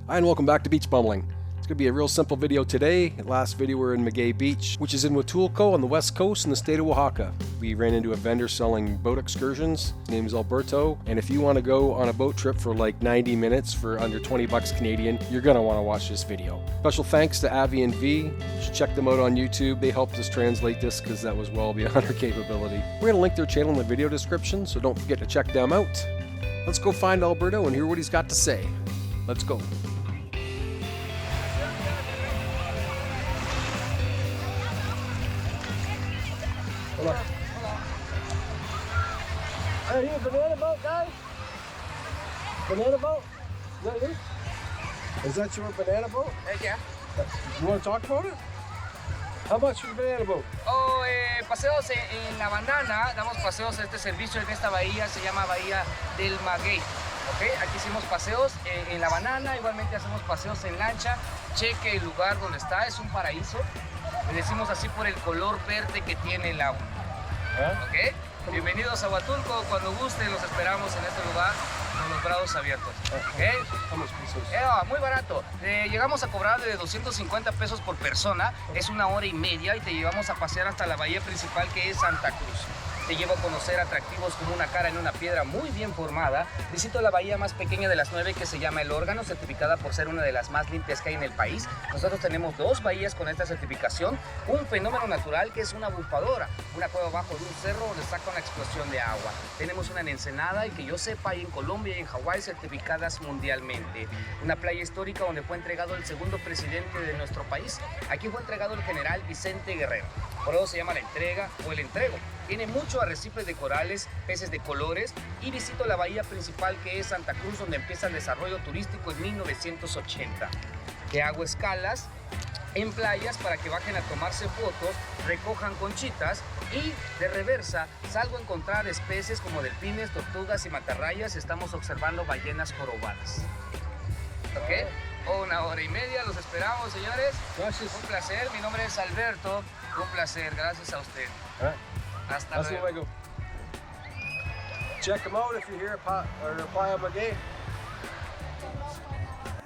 Hi, and welcome back to Beach Bumbling. It's going to be a real simple video today. Last video we were in Maguey Beach, which is in Huatulco on the west coast in the state of Oaxaca. We ran into a vendor selling boat excursions. His name is Alberto, and if you want to go on a boat trip for like 90 minutes for under 20 bucks Canadian, you're going to want to watch this video. Special thanks to Avi and V. You should check them out on YouTube. They helped us translate this because that was well beyond our capability. We're going to link their channel in the video description, so don't forget to check them out. Let's go find Alberto and hear what he's got to say. Let's go. Hold on. Are you a banana boat, guys? Banana boat? Is that you? Is that your banana boat? Yeah. You want to talk about it? How much for the banana boat? Paseos en la banana, damos paseos a este servicio en esta bahía, se llama Bahía del Maguey. Okay, aquí hicimos paseos en la banana, igualmente hacemos paseos en lancha. Cheque el lugar donde está, es un paraíso. Le decimos así por el color verde que tiene el agua. Okay. Bienvenidos a Huatulco, cuando gusten los esperamos en este lugar con los brazos abiertos. Okay. Muy barato, llegamos a cobrar de 250 pesos por persona, es 1 hora y media y te llevamos a pasear hasta la bahía principal que es Santa Cruz. Te llevo a conocer atractivos como una cara en una piedra muy bien formada. Visito la bahía más pequeña de las 9 que se llama El Órgano, certificada por ser una de las más limpias que hay en el país. Nosotros tenemos 2 bahías con esta certificación. Un fenómeno natural que es una bufadora, una cueva abajo de un cerro donde saca una explosión de agua. Tenemos una en Ensenada y que yo sepa hay en Colombia y en Hawái certificadas mundialmente. Una playa histórica donde fue entregado el segundo presidente de nuestro país. Aquí fue entregado el general Vicente Guerrero. Por eso se llama la entrega o el entrego. Tiene muchos arrecifes de corales, peces de colores y visito la bahía principal que es Santa Cruz, donde empieza el desarrollo turístico en 1980. Que hago escalas en playas para que bajen a tomarse fotos, recojan conchitas y de reversa salgo a encontrar especies como delfines, tortugas y mantarrayas. Estamos observando ballenas jorobadas. ¿Ok? 1 hora y media, los esperamos, señores. Gracias. Un placer, mi nombre es Alberto. Un placer, gracias a usted. Hasta luego. Check them out if you're here at Playa Maguey.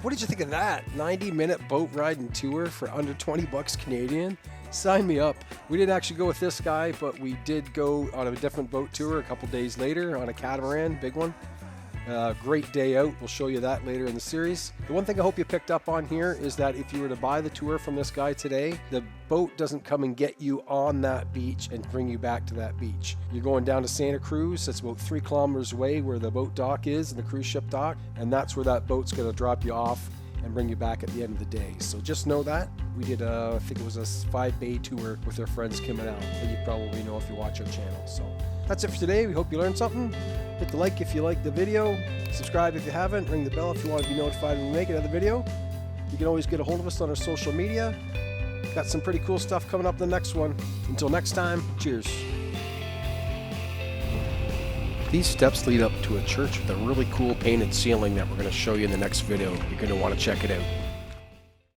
What did you think of that? 90-minute boat ride and tour for under 20 bucks Canadian? Sign me up. We didn't actually go with this guy, but we did go on a different boat tour a couple days later on a catamaran, big one. Great day out. We'll show you that later in the series. The one thing I hope you picked up on here is that if you were to buy the tour from this guy today, the boat doesn't come and get you on that beach and bring you back to that beach. You're going down to Santa Cruz. That's about 3 kilometers away where the boat dock is and the cruise ship dock, and that's where that boat's going to drop you off and bring you back at the end of the day. So just know that. We did I think it was a 5-bay tour with our friends Kim and Al, that you probably know if you watch our channel. So that's it for today. We hope you learned something. Hit the like if you liked the video. Subscribe if you haven't. Ring the bell if you want to be notified when we make another video. You can always get a hold of us on our social media. Got some pretty cool stuff coming up in the next one. Until next time, cheers. These steps lead up to a church with a really cool painted ceiling that we're going to show you in the next video. You're going to want to check it out.